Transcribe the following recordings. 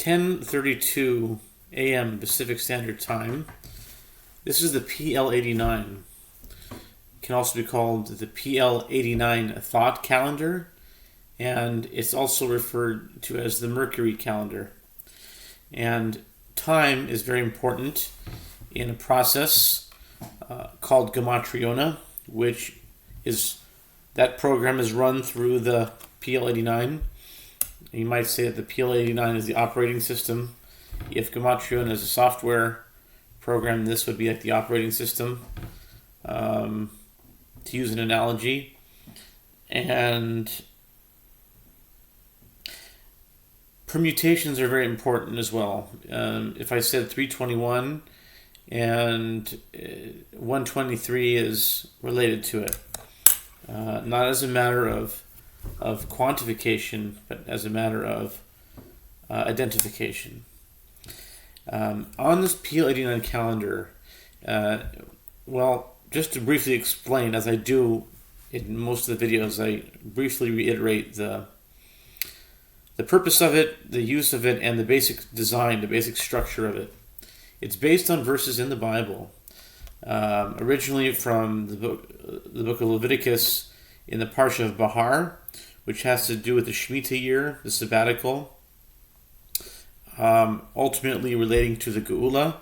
10:32 a.m. Pacific Standard Time. This is the PL-89. It can also be called the PL-89 Thought Calendar, and it's also referred to as the Mercury Calendar. And time is very important in a process called Gematriona, which is, that program is run through the PL-89. You might say that the PL-89 is the operating system. If Gematriona is a software program, this would be like the operating system, to use an analogy. And permutations are very important as well. If I said 321 and 123 is related to it, not as a matter of quantification, but as a matter of identification. On this PL-89 calendar, well, just to briefly explain, as I do in most of the videos, I briefly reiterate the purpose of it, the use of it, and the basic design, the basic structure of it. It's based on verses in the Bible, originally from the book of Leviticus in the Parsha of Bahar, which has to do with the Shemitah year, the sabbatical, ultimately relating to the Geula.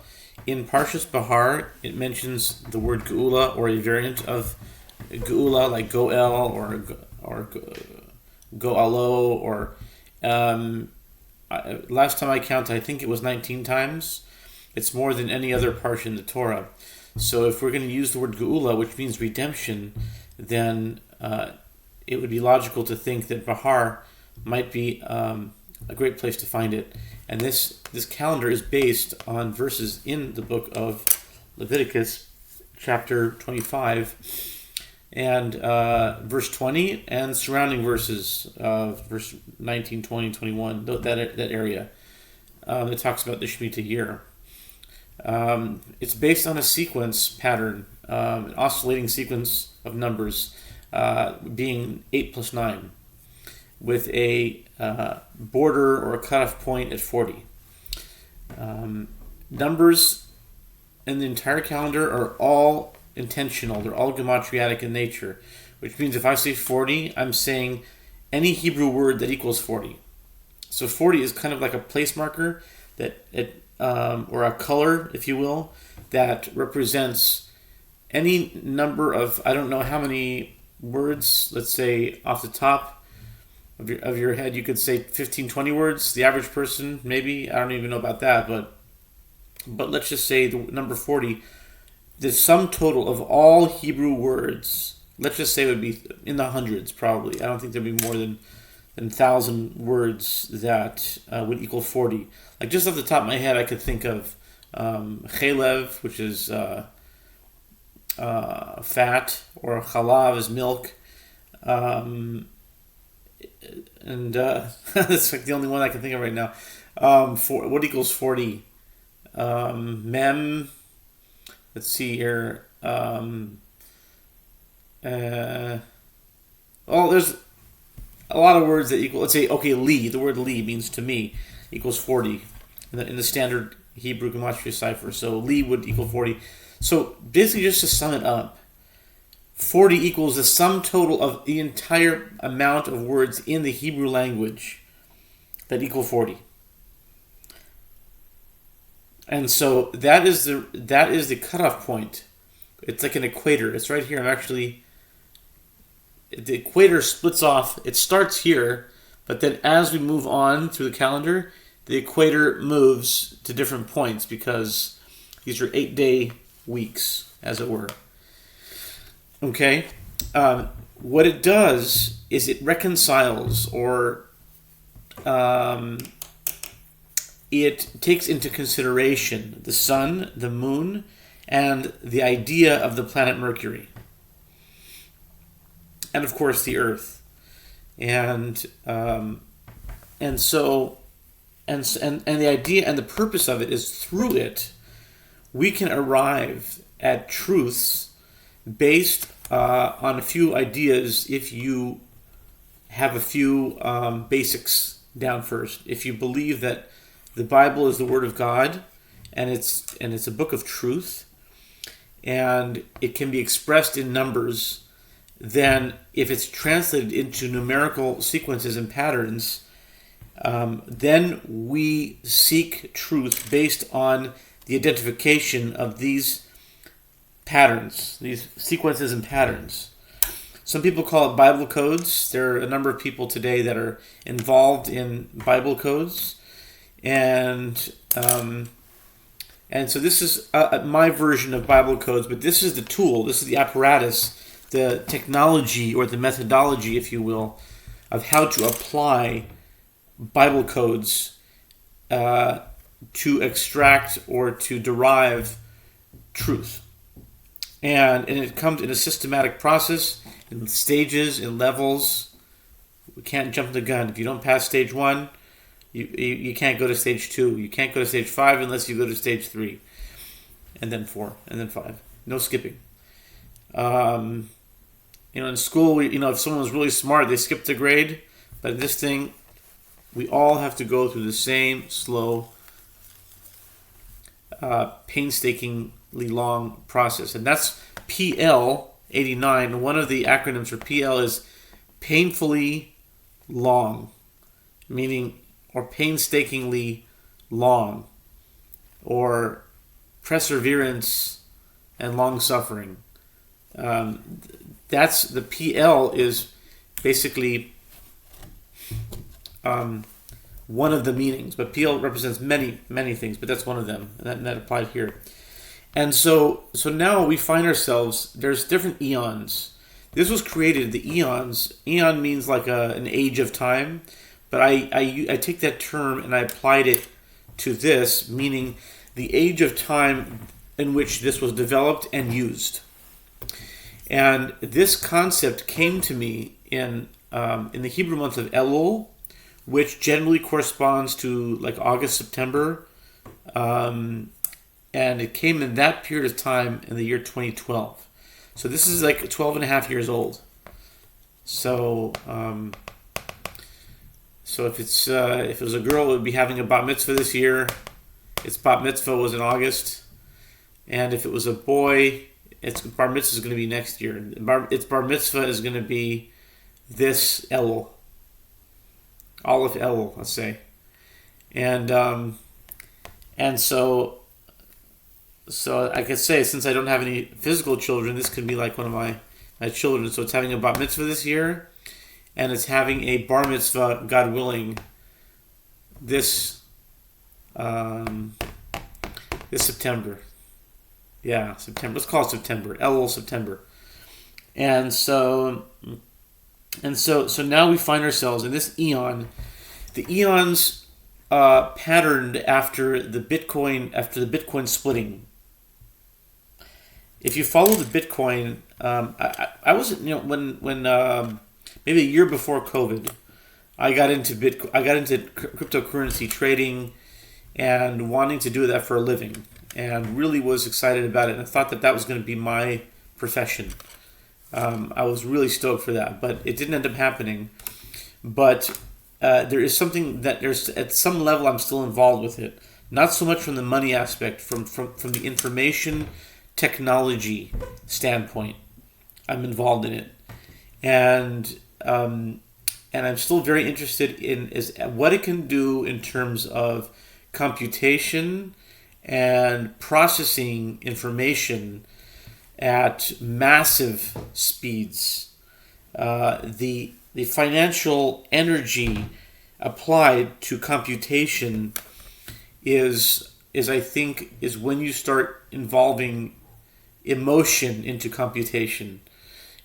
In Parshas Bahar, it mentions the word Geula, or a variant of Geula, like Goel or Goalo, or last time I counted, I think it was 19 times. It's more than any other parsha in the Torah. So if we're going to use the word Geula, which means redemption, then it would be logical to think that Bahar might be a great place to find it. And this calendar is based on verses in the book of Leviticus, chapter 25, and verse 20, and surrounding verses of verse 19, 20, 21, that area. It talks about the Shemitah year. It's based on a sequence pattern, an oscillating sequence of numbers, being 8 plus 9, with a border or a cutoff point at 40. Numbers in the entire calendar are all intentional. They're all gematriatic in nature, which means if I say 40, I'm saying any Hebrew word that equals 40. So 40 is kind of like a place marker that or a color, if you will, that represents any number of, I don't know how many words, let's say off the top of your head, you could say 15, 20 words. The average person, maybe, I don't even know about that, but let's just say the number 40, the sum total of all Hebrew words, let's just say would be in the hundreds probably. I don't think there'd be more than 1,000 words that would equal 40. Like just off the top of my head, I could think of chelev, which is fat, or chalav is milk, and that's like the only one I can think of right now. What equals 40? Mem. Let's see here. There's a lot of words that equal. Let's say, okay, li. The word li means to me equals 40 in the standard Hebrew Gematria cipher. So li would equal 40. So basically, just to sum it up, 40 equals the sum total of the entire amount of words in the Hebrew language that equal 40. And so that is the cutoff point. It's like an equator. It's right here. The equator splits off. It starts here, but then as we move on through the calendar, the equator moves to different points because these are 8-day weeks, as it were. Okay? What it does is it reconciles, or it takes into consideration the sun, the moon, and the idea of the planet Mercury. And of course the Earth. And the idea and the purpose of it is through it we can arrive at truths based on a few ideas if you have a few basics down first. If you believe that the Bible is the Word of God, and it's a book of truth, and it can be expressed in numbers. Then, if it's translated into numerical sequences and patterns, then we seek truth based on the identification of these patterns, these sequences and patterns. Some people call it Bible codes. There are a number of people today that are involved in Bible codes, and so this is my version of Bible codes. But this is the tool. This is the apparatus, the technology, or the methodology, if you will, of how to apply Bible codes to extract or to derive truth. And it comes in a systematic process, in stages, in levels. We can't jump the gun. If you don't pass stage 1, you can't go to stage 2. You can't go to stage 5 unless you go to stage 3. And then 4, and then 5. No skipping. In school, if someone was really smart, they skipped a grade. But in this thing, we all have to go through the same slow, painstakingly long process. And that's PL-89. One of the acronyms for PL is painfully long, meaning, or painstakingly long, or perseverance and long suffering. That's the PL is basically one of the meanings, but PL represents many, many things, but that's one of them, and that applied here. And so now we find ourselves, there's different eons. This was created, the eons. Eon means like an age of time, but I take that term and I applied it to this, meaning the age of time in which this was developed and used. And this concept came to me in the Hebrew month of Elul, which generally corresponds to like August, September. And it came in that period of time in the year 2012. So this is like 12 and a half years old. So if it was a girl, it would be having a bat mitzvah this year. Its bat mitzvah was in August. And if it was a boy, its bar mitzvah is going to be next year. Its bar mitzvah is going to be this Elul. Aleph Elul, let's say. And so I could say, since I don't have any physical children, this could be like one of my children. So it's having a bat mitzvah this year, and it's having a bar mitzvah, God willing, this September. Yeah, September. Let's call it September. Elul September. And so now we find ourselves in this eon. The eons patterned after the Bitcoin splitting. If you follow the Bitcoin, I was when maybe a year before COVID, I got into cryptocurrency trading and wanting to do that for a living, and really was excited about it, and I thought that was going to be my profession. I was really stoked for that, but it didn't end up happening. But there is something that there's at some level I'm still involved with it. Not so much from the money aspect, from the information technology standpoint. I'm involved in it, and I'm still very interested in what it can do in terms of computation and processing information at massive speeds. The financial energy applied to computation is I think when you start involving emotion into computation,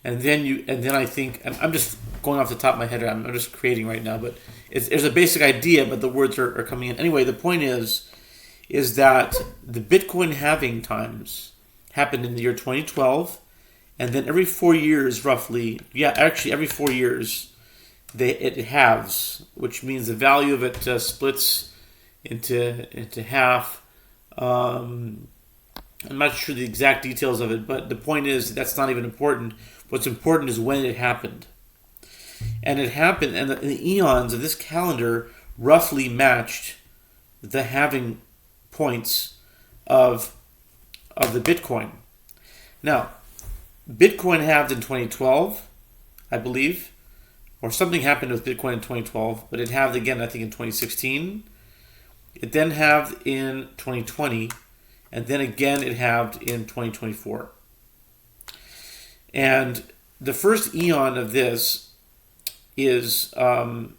and then I think I'm just going off the top of my head. I'm just creating right now, but there's a basic idea, but the words are coming in anyway. The point is that the Bitcoin halving times happened in the year 2012, and then every 4 years, roughly, every 4 years, it halves, which means the value of it splits into half. I'm not sure the exact details of it, but the point is that's not even important. What's important is when it happened. And it happened, and the eons of this calendar roughly matched the halving points of the Bitcoin. Now, Bitcoin halved in 2012, I believe, or something happened with Bitcoin in 2012, but it halved again, I think, in 2016. It then halved in 2020, and then again it halved in 2024. And the first eon of this is, I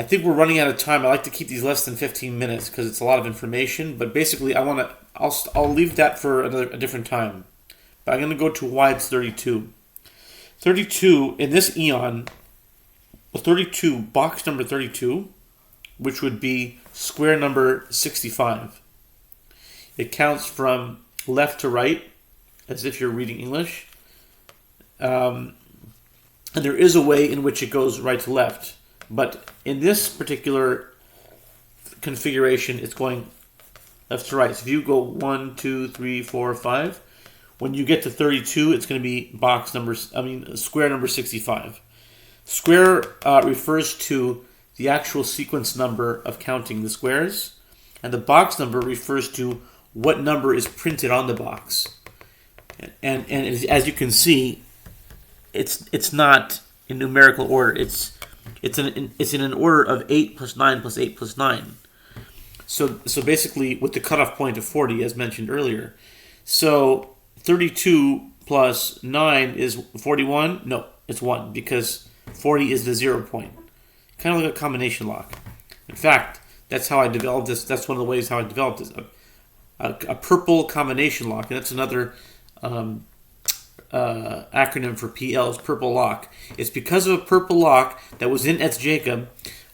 think we're running out of time. I like to keep these less than 15 minutes because it's a lot of information. But basically, I'll leave that for a different time. But I'm going to go to why it's 32. 32 in this eon, 32, box number 32, which would be square number 65. It counts from left to right, as if you're reading English. And there is a way in which it goes right to left. But in this particular configuration, it's going left to right. So if you go 1, 2, 3, 4, 5, when you get to 32, it's going to be square number 65. Square refers to the actual sequence number of counting the squares, and the box number refers to what number is printed on the box. And as you can see, it's not in numerical order. It's in an order of 8 plus 9 plus 8 plus 9. So basically, with the cutoff point of 40, as mentioned earlier. So 32 plus 9 is 41? No, it's 1, because 40 is the 0 point. Kind of like a combination lock. In fact, that's how I developed this. That's one of the ways how I developed this. A purple combination lock, and that's another acronym for PL, is purple lock. It's because of a purple lock that was in Etz Jacob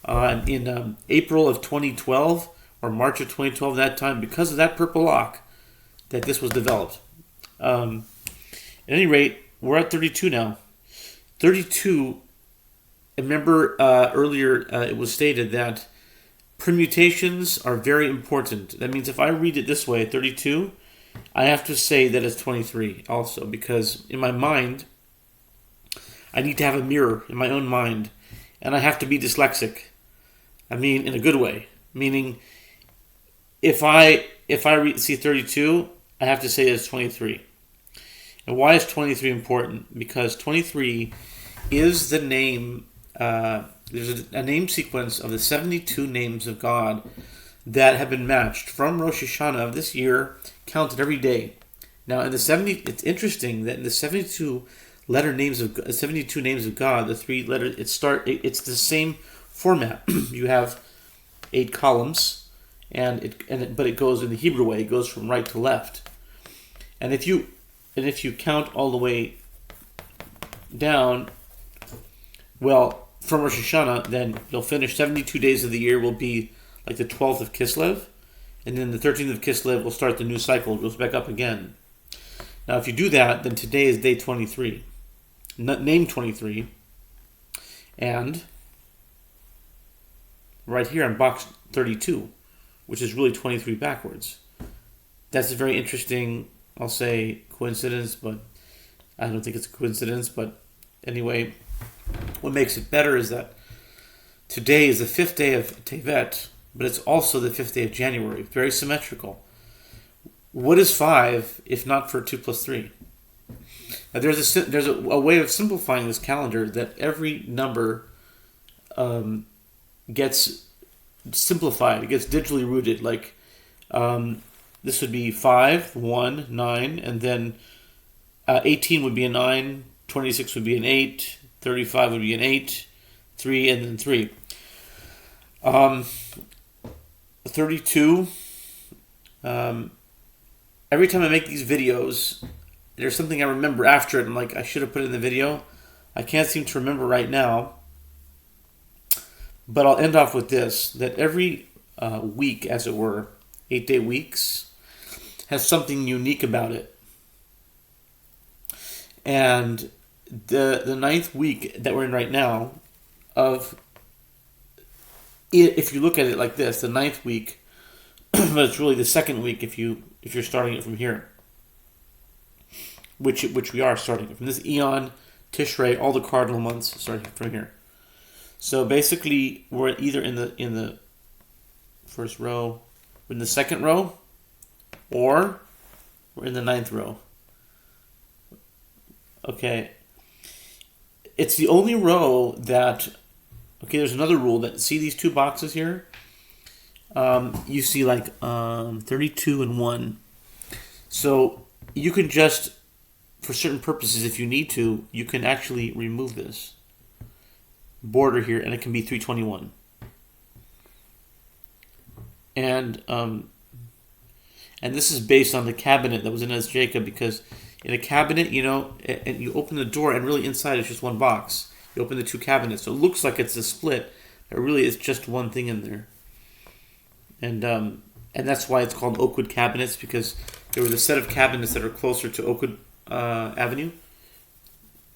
in April of 2012 or March of 2012, that time, because of that purple lock, that this was developed. At any rate, we're at 32 now. 32, remember earlier it was stated that permutations are very important. That means if I read it this way, 32, I have to say that it's 23 also, because in my mind, I need to have a mirror in my own mind, and I have to be dyslexic. I mean, in a good way. Meaning, if I see 32, I have to say it's 23. And why is 23 important? Because 23 is the name, there's a name sequence of the 72 names of God that have been matched from Rosh Hashanah of this year, counted every day. Now, it's interesting that in the 72 names of God, the 3 letters, it's the same format. You have 8 columns, but it goes in the Hebrew way. It goes from right to left. And if you count all the way down, well, from Rosh Hashanah, then you'll finish 72 days of the year will be like the 12th of Kislev, and then the 13th of Kislev will start the new cycle. It goes back up again. Now, if you do that, then today is day 23. Name 23. And right here on box 32, which is really 23 backwards. That's a very interesting, I'll say, coincidence, but I don't think it's a coincidence. But anyway, what makes it better is that today is the 5th day of Tevet, but it's also the 5th day of January. Very symmetrical. What is 5 if not for 2 plus 3? Now there's a way of simplifying this calendar that every number gets simplified. It gets digitally rooted. Like this would be 5, 1, 9, and then 18 would be a 9, 26 would be an 8, 35 would be an 8, 3, and then 3. 32. Every time I make these videos, there's something I remember after it. I'm like, I should have put it in the video. I can't seem to remember right now. But I'll end off with this, that every week, as it were, 8-day weeks, has something unique about it. And the 9th week that we're in right now, if you look at it like this, the 9th week, but it's really the 2nd week if you're starting it from here, which we are starting it from this Eon, Tishrei, all the cardinal months starting from here. So basically, we're either in the First row. We're in the second row, or we're in the 9th row. Okay. It's the only row that, okay, there's another rule that, see these two boxes here? You see like 32 and 1. So you can just, for certain purposes, if you need to, you can actually remove this border here, and it can be 321. And this is based on the cabinet that was in as Jacob, because in a cabinet, and you open the door, and really inside it's just one box. You open the two cabinets, so it looks like it's a split, but really it's just one thing in there. And that's why it's called Oakwood cabinets, because there was a set of cabinets that are closer to Oakwood Avenue,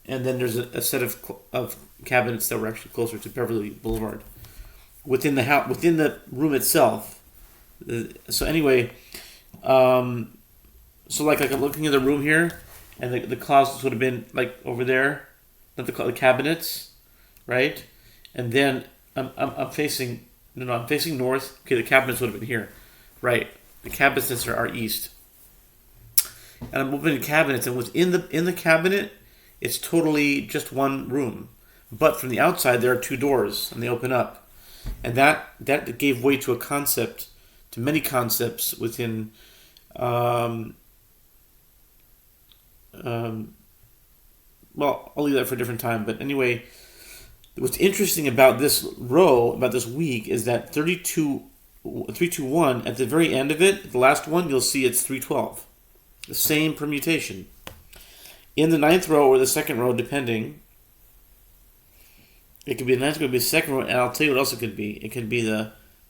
and then there's a set of cabinets that were actually closer to Beverly Boulevard within the house, within the room itself. So anyway, so like I'm looking at the room here, and the closets would have been like over there, not the cabinets, right? And then I'm facing I'm facing north. Okay, the cabinets would have been here, right? The cabinets are east, and I'm opening cabinets, and within the cabinet, it's totally just one room, but from the outside there are two doors, and they open up, and that gave way to a concept, to many concepts within. Well, I'll leave that for a different time. But anyway, what's interesting about this row, about this week, is that 321, at the very end of it, the last one, you'll see it's 312. The same permutation. In the 9th row or the 2nd row, depending, it could be the 9th row, it could be the 2nd row, and I'll tell you what else it could be. It could be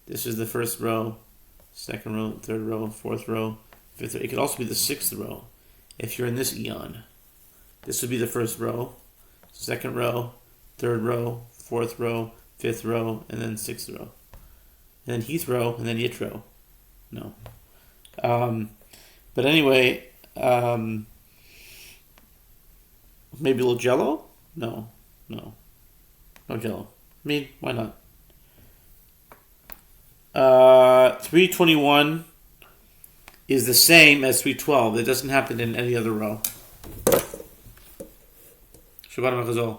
this is the 1st row, 2nd row, 3rd row, 4th row, 5th row. It could also be the 6th row. If you're in this eon, this would be the 1st row, 2nd row, 3rd row, 4th row, 5th row, and then 6th row. And then Heath row, and then Yit row. No. But anyway, maybe a little Jello? No Jello. I mean, why not? 321 is the same as 312. It doesn't happen in any other row. Shabbat Machazol.